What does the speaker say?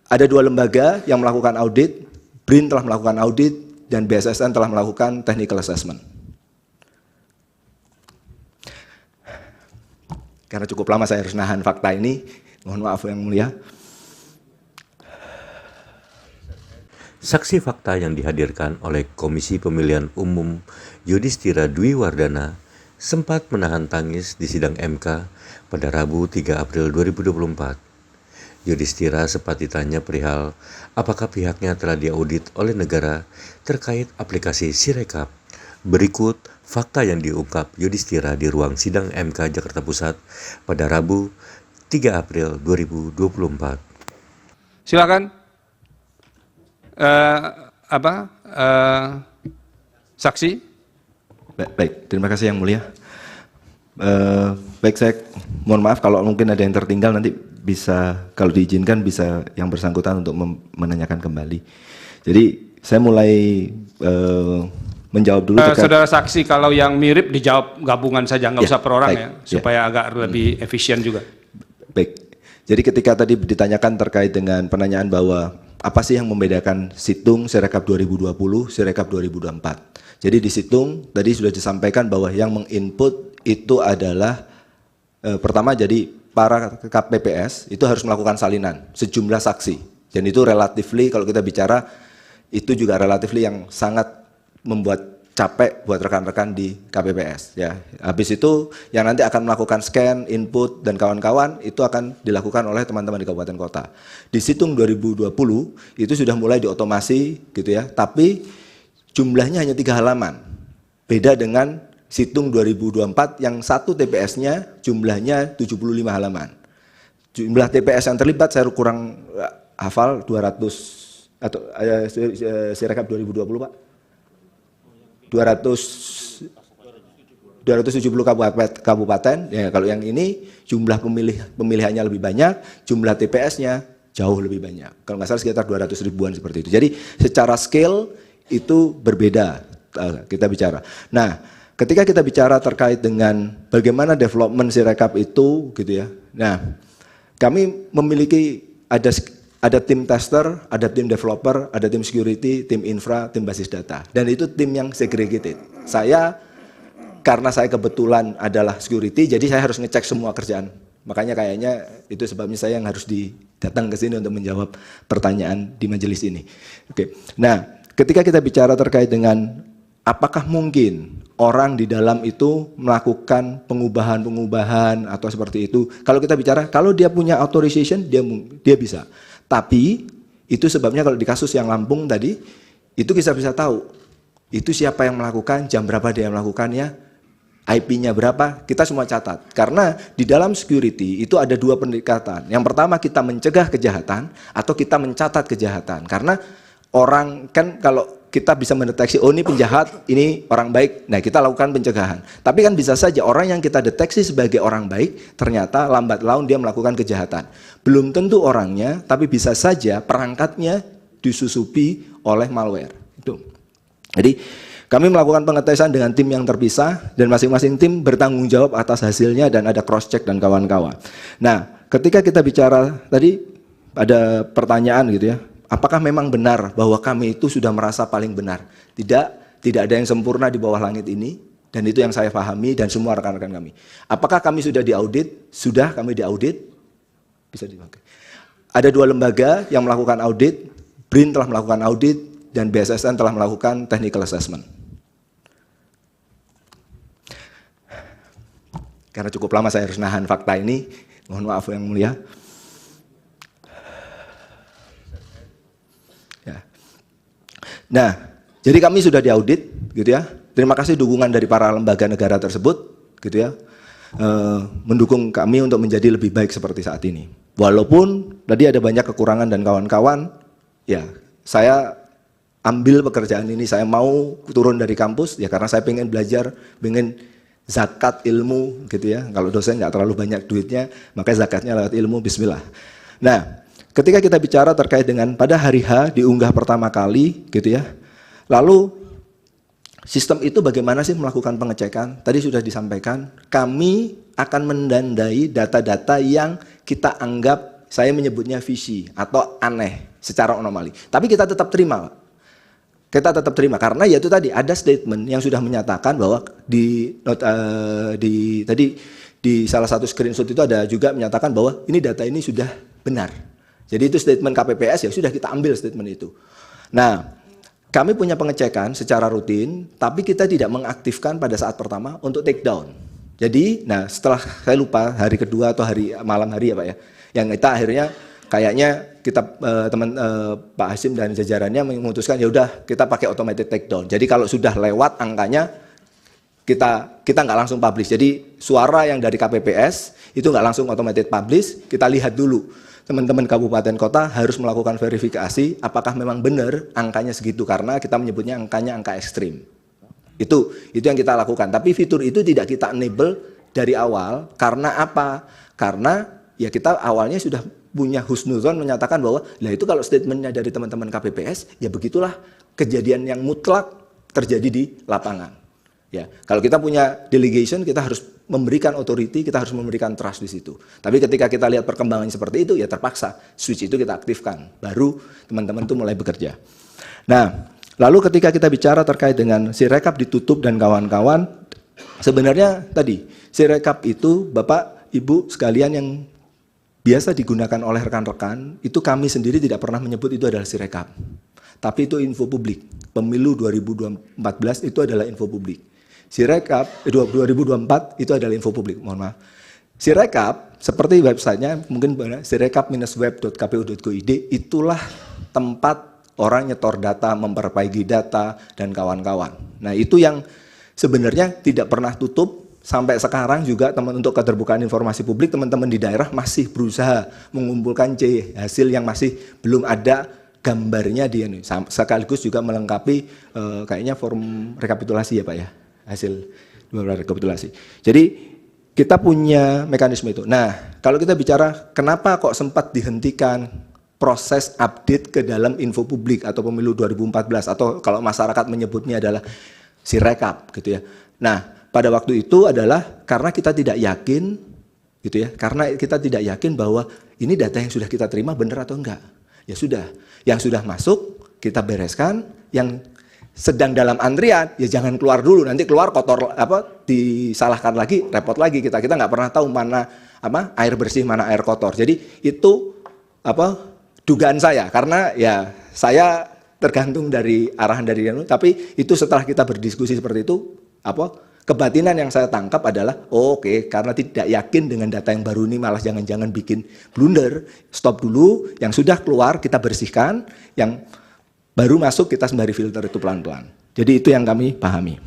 Ada 2 lembaga yang melakukan audit, BRIN telah melakukan audit, dan BSSN telah melakukan technical assessment. Karena cukup lama saya harus nahan fakta ini, mohon maaf yang mulia. Saksi fakta yang dihadirkan oleh Komisi Pemilihan Umum Yudhistira Dwi Wardana sempat menahan tangis di sidang MK pada Rabu 3 April 2024. Yudhistira sempat ditanya perihal apakah pihaknya telah diaudit oleh negara terkait aplikasi Sirekap. Berikut fakta yang diungkap Yudhistira di ruang sidang MK Jakarta Pusat pada Rabu 3 April 2024. Silakan. Saksi. Baik, terima kasih yang mulia. Baik, saya mohon maaf kalau mungkin ada yang tertinggal, nanti bisa kalau diizinkan bisa yang bersangkutan untuk menanyakan kembali. Jadi saya mulai menjawab dulu. Saudara saksi, kalau yang mirip dijawab gabungan saja, nggak usah per orang ya, supaya agak lebih efisien juga. Baik, jadi ketika tadi ditanyakan terkait dengan penanyaan bahwa apa sih yang membedakan Situng Sirekap 2020, Sirekap 2024. Jadi di Situng tadi sudah disampaikan bahwa yang menginput itu adalah pertama, jadi para KPPS itu harus melakukan salinan sejumlah saksi, dan itu relatifly kalau kita bicara itu juga relatifly yang sangat membuat capek buat rekan-rekan di KPPS ya. Habis itu yang nanti akan melakukan scan, input dan kawan-kawan itu akan dilakukan oleh teman-teman di kabupaten kota. Di Situng 2020 itu sudah mulai diotomasi gitu ya, tapi jumlahnya hanya 3 halaman. Beda dengan Situng 2024 yang satu TPS-nya jumlahnya 75 halaman. Jumlah TPS yang terlibat saya kurang hafal 200 atau Sirekap 2020 Pak. 270 kabupaten ya. Kalau yang ini jumlah pemilihannya lebih banyak, jumlah TPS-nya jauh lebih banyak. Kalau nggak salah sekitar 200 ribuan seperti itu. Jadi secara scale itu berbeda kita bicara. Nah, ketika kita bicara terkait dengan bagaimana development Sirekap itu gitu ya. Nah, kami memiliki ada tim tester, ada tim developer, ada tim security, tim infra, tim basis data. Dan itu tim yang segregated. Karena saya kebetulan adalah security, jadi saya harus ngecek semua kerjaan. Makanya kayaknya itu sebabnya saya yang harus datang ke sini untuk menjawab pertanyaan di majelis ini. Oke. Nah, ketika kita bicara terkait dengan apakah mungkin orang di dalam itu melakukan pengubahan atau seperti itu. Kalau kita bicara, kalau dia punya authorization, dia bisa. Tapi itu sebabnya kalau di kasus yang Lampung tadi, itu kita bisa tahu itu siapa yang melakukan, jam berapa dia melakukannya, IP-nya berapa, kita semua catat. Karena di dalam security itu ada 2 pendekatan. Yang pertama kita mencegah kejahatan atau kita mencatat kejahatan. Karena orang kan kalau kita bisa mendeteksi, oh ini penjahat, ini orang baik, nah kita lakukan pencegahan. Tapi kan bisa saja orang yang kita deteksi sebagai orang baik, ternyata lambat laun dia melakukan kejahatan. Belum tentu orangnya, tapi bisa saja perangkatnya disusupi oleh malware. Itu. Jadi kami melakukan pengetesan dengan tim yang terpisah, dan masing-masing tim bertanggung jawab atas hasilnya dan ada cross check dan kawan-kawan. Nah, ketika kita bicara tadi ada pertanyaan gitu ya, apakah memang benar bahwa kami itu sudah merasa paling benar? Tidak ada yang sempurna di bawah langit ini, dan itu yang saya pahami dan semua rekan-rekan kami. Apakah kami sudah diaudit? Sudah, kami diaudit. Bisa dipakai. Ada 2 lembaga yang melakukan audit, BRIN telah melakukan audit, dan BSSN telah melakukan technical assessment. Karena cukup lama saya harus nahan fakta ini, mohon maaf yang mulia. Nah, jadi kami sudah diaudit, gitu ya. Terima kasih dukungan dari para lembaga negara tersebut, gitu ya, mendukung kami untuk menjadi lebih baik seperti saat ini. Walaupun tadi ada banyak kekurangan dan kawan-kawan, ya saya ambil pekerjaan ini, saya mau turun dari kampus, ya karena saya pengen belajar, pengen zakat ilmu, gitu ya. Kalau dosen nggak terlalu banyak duitnya, makanya zakatnya lewat ilmu, bismillah. Nah, ketika kita bicara terkait dengan pada hari H diunggah pertama kali gitu ya. Lalu sistem itu bagaimana sih melakukan pengecekan? Tadi sudah disampaikan, kami akan mendandai data-data yang kita anggap saya menyebutnya visi atau aneh secara anomali. Tapi kita tetap terima, Pak. Kita tetap terima karena ya itu tadi ada statement yang sudah menyatakan bahwa di salah satu screenshot itu ada juga menyatakan bahwa ini data ini sudah benar. Jadi itu statement KPPS, ya sudah kita ambil statement itu. Nah, kami punya pengecekan secara rutin, tapi kita tidak mengaktifkan pada saat pertama untuk take down. Jadi, nah setelah saya lupa hari kedua atau malam hari ya Pak ya, yang kita akhirnya kayaknya kita Pak Hasim dan jajarannya memutuskan ya udah kita pakai automated take down. Jadi kalau sudah lewat angkanya kita nggak langsung publish. Jadi suara yang dari KPPS itu nggak langsung automated publish, kita lihat dulu. Teman-teman kabupaten kota harus melakukan verifikasi apakah memang benar angkanya segitu, karena kita menyebutnya angkanya angka ekstrim. Itu yang kita lakukan. Tapi fitur itu tidak kita enable dari awal. Karena apa? Karena ya kita awalnya sudah punya husnuzon menyatakan bahwa lah itu kalau statementnya dari teman-teman KPPS ya begitulah kejadian yang mutlak terjadi di lapangan. Ya, kalau kita punya delegation, kita harus memberikan authority, kita harus memberikan trust di situ. Tapi ketika kita lihat perkembangan seperti itu, ya terpaksa switch itu kita aktifkan. Baru teman-teman itu mulai bekerja. Nah, lalu ketika kita bicara terkait dengan Sirekap ditutup dan kawan-kawan, sebenarnya tadi Sirekap itu Bapak Ibu sekalian yang biasa digunakan oleh rekan-rekan, itu kami sendiri tidak pernah menyebut itu adalah Sirekap. Tapi itu info publik. Pemilu 2014 itu adalah info publik. Sirekap 2024 itu adalah info publik, mohon maaf. Sirekap seperti websitenya mungkin sirekap-web.kpu.go.id, itulah tempat orang nyetor data, memperbaiki data dan kawan-kawan. Nah, itu yang sebenarnya tidak pernah tutup sampai sekarang juga. Untuk keterbukaan informasi publik, teman-teman di daerah masih berusaha mengumpulkan hasil yang masih belum ada gambarnya dia nih, sekaligus juga melengkapi kayaknya form rekapitulasi ya Pak ya, hasil rekapitulasi. Jadi kita punya mekanisme itu. Nah, kalau kita bicara kenapa kok sempat dihentikan proses update ke dalam info publik atau pemilu 2014 atau kalau masyarakat menyebutnya adalah Sirekap gitu ya. Nah, pada waktu itu adalah karena kita tidak yakin gitu ya, karena kita tidak yakin bahwa ini data yang sudah kita terima benar atau enggak. Ya sudah, yang sudah masuk kita bereskan, yang sedang dalam antrian ya jangan keluar dulu, nanti keluar kotor disalahkan lagi, repot lagi kita nggak pernah tahu mana air bersih mana air kotor. Jadi itu dugaan saya, karena ya saya tergantung dari arahan dari tapi itu setelah kita berdiskusi seperti itu kebatinan yang saya tangkap adalah oke, karena tidak yakin dengan data yang baru ini malah jangan-jangan bikin blunder, stop dulu, yang sudah keluar kita bersihkan, yang baru masuk kita sembari filter itu pelan-pelan. Jadi itu yang kami pahami.